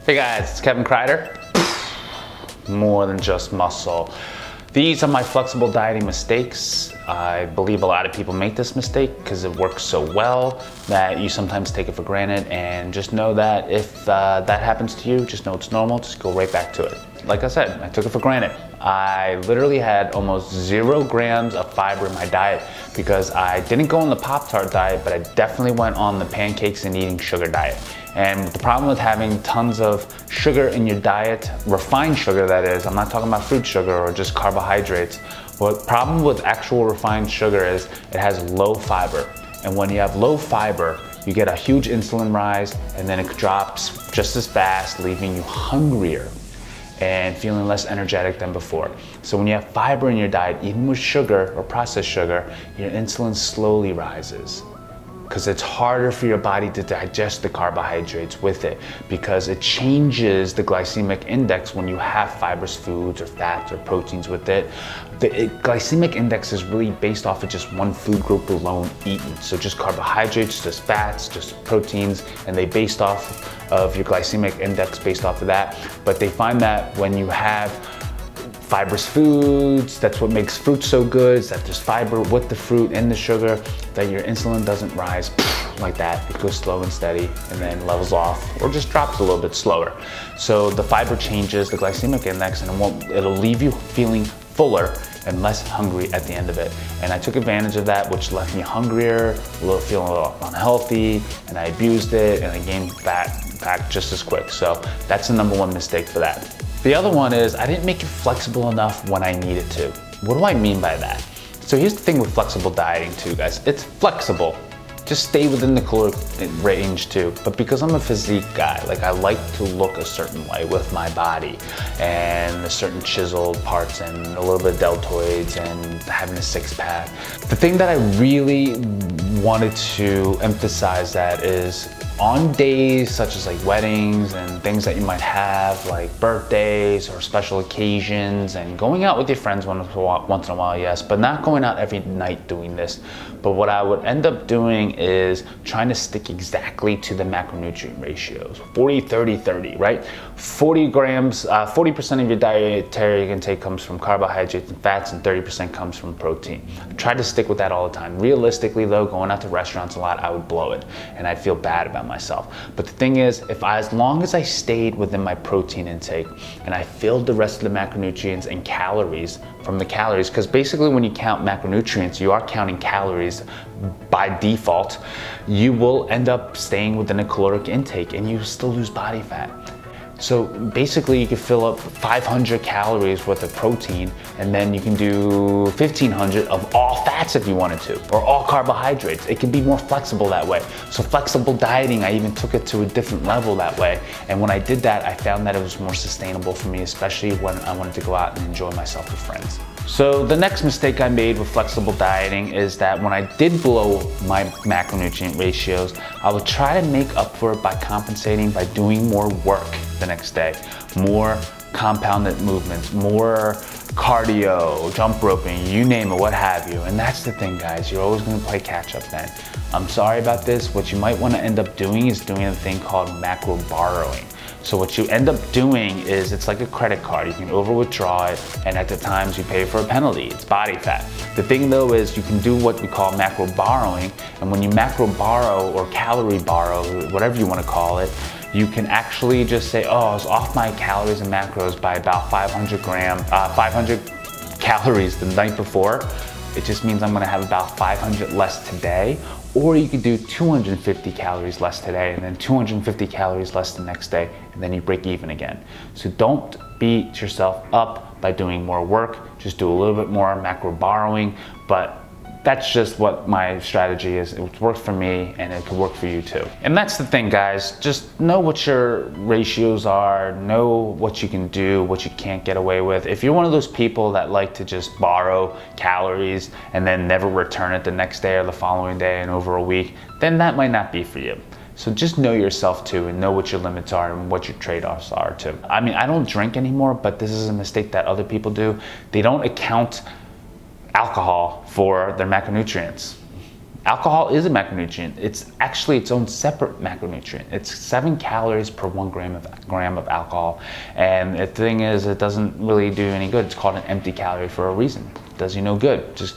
Hey guys, it's Kevin Kreider. More than just muscle. These are my flexible dieting mistakes. I believe a lot of people make this mistake because it works so well that you sometimes take it for granted, and just know that if that happens to you, just know it's normal, just go right back to it. Like I said, I took it for granted. I literally had almost 0 grams of fiber in my diet because I didn't go on the Pop-Tart diet, but I definitely went on the pancakes and eating sugar diet. And the problem with having tons of sugar in your diet, refined sugar that is, I'm not talking about fruit sugar or just carbohydrates. What problem with actual refined sugar is it has low fiber. And when you have low fiber, you get a huge insulin rise, and then it drops just as fast, leaving you hungrier and feeling less energetic than before. So when you have fiber in your diet, even with sugar or processed sugar, your insulin slowly rises, because it's harder for your body to digest the carbohydrates with it, because it changes the glycemic index when you have fibrous foods or fats or proteins with it. The glycemic index is really based off of just one food group alone eaten. So just carbohydrates, just fats, just proteins, and they based off of your glycemic index based off of that. But they find that when you have fibrous foods, that's what makes fruit so good, is that there's fiber with the fruit and the sugar, that your insulin doesn't rise like that. It goes slow and steady and then levels off or just drops a little bit slower. So the fiber changes the glycemic index, and it'll leave you feeling fuller and less hungry at the end of it. And I took advantage of that, which left me hungrier, feeling a little unhealthy, and I abused it, and I gained back just as quick. So that's the #1 mistake for that. The other one is I didn't make it flexible enough when I needed to. What do I mean by that? So here's the thing with flexible dieting too, guys. It's flexible. Just stay within the caloric range too. But because I'm a physique guy, like I like to look a certain way with my body, and a certain chiseled parts and a little bit of deltoids and having a 6-pack. The thing that I really wanted to emphasize that is on days such as like weddings and things that you might have, like birthdays or special occasions, and going out with your friends once in a while, yes, but not going out every night doing this. But what I would end up doing is trying to stick exactly to the macronutrient ratios, 40, 30, 30, right? 40 grams, 40% of your dietary intake comes from carbohydrates and fats, and 30% comes from protein. I try to stick with that all the time. Realistically though, going out to restaurants a lot, I would blow it, and I'd feel bad about myself. But the thing is, as long as I stayed within my protein intake and I filled the rest of the macronutrients and calories from the calories, because basically when you count macronutrients, you are counting calories by default, you will end up staying within a caloric intake and you still lose body fat. So basically you can fill up 500 calories worth of protein, and then you can do 1,500 of all fats if you wanted to, or all carbohydrates. It can be more flexible that way. So flexible dieting, I even took it to a different level that way. And when I did that, I found that it was more sustainable for me, especially when I wanted to go out and enjoy myself with friends. So the next mistake I made with flexible dieting is that when I did blow my macronutrient ratios, I would try to make up for it by compensating by doing more work the next day. More compounded movements, more cardio, jump roping, you name it, what have you. And that's the thing, guys, you're always gonna play catch up then. I'm sorry about this. What you might wanna end up doing is doing a thing called macro borrowing. So what you end up doing is, it's like a credit card. You can over withdraw it, and at the times you pay for a penalty. It's body fat. The thing though is you can do what we call macro borrowing, and when you macro borrow or calorie borrow, whatever you want to call it, you can actually just say, oh, I was off my calories and macros by about 500 calories the night before. It just means I'm gonna have about 500 less today. Or you could do 250 calories less today, and then 250 calories less the next day, and then you break even again. So don't beat yourself up by doing more work. Just do a little bit more macro borrowing, but that's just what my strategy is. It worked for me, and it could work for you too. And that's the thing, guys. Just know what your ratios are, know what you can do, what you can't get away with. If you're one of those people that like to just borrow calories and then never return it the next day or the following day and over a week, then that might not be for you. So just know yourself too, and know what your limits are and what your trade-offs are too. I mean, I don't drink anymore, but this is a mistake that other people do. They don't account alcohol for their macronutrients. Alcohol is a macronutrient. It's actually its own separate macronutrient. It's 7 calories per 1 gram of alcohol. And the thing is, it doesn't really do any good. It's called an empty calorie for a reason. It does you no good. Just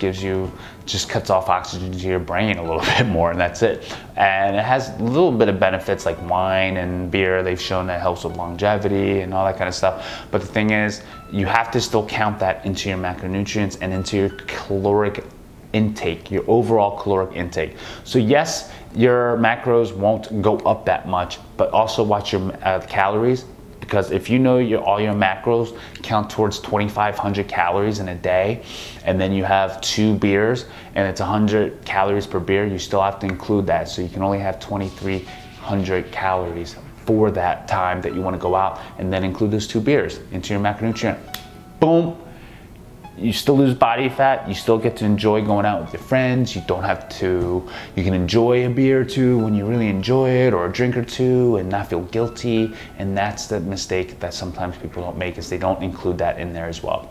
cuts off oxygen to your brain a little bit more, and that's it. And it has a little bit of benefits like wine and beer. They've shown that it helps with longevity and all that kind of stuff. But the thing is, you have to still count that into your macronutrients and into your caloric intake, your overall caloric intake. So yes, your macros won't go up that much, but also watch your calories, because if you know all your macros count towards 2,500 calories in a day, and then you have 2 beers and it's 100 calories per beer, you still have to include that. So you can only have 2,300 calories for that time that you want to go out, and then include those 2 beers into your macronutrient. Boom. You still lose body fat, you still get to enjoy going out with your friends. You don't have to, you can enjoy a beer or two when you really enjoy it, or a drink or two, and not feel guilty. And that's the mistake that sometimes people don't make, is they don't include that in there as well.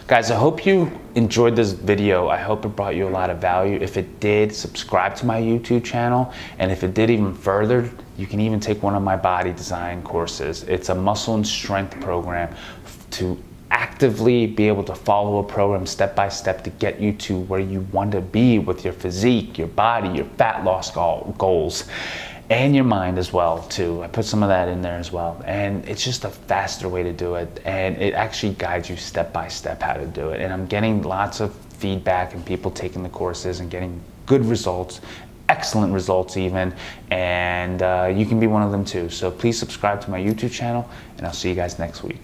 Guys, I hope you enjoyed this video. I hope it brought you a lot of value. If it did, subscribe to my YouTube channel. And if it did even further, you can even take one of my body design courses. It's a muscle and strength program to actively be able to follow a program step by step to get you to where you want to be with your physique, your body, your fat loss goals, and your mind as well too. I put some of that in there as well. And it's just a faster way to do it, and it actually guides you step by step how to do it. And I'm getting lots of feedback and people taking the courses and getting good results, excellent results even, and you can be one of them too. So please subscribe to my YouTube channel, and I'll see you guys next week.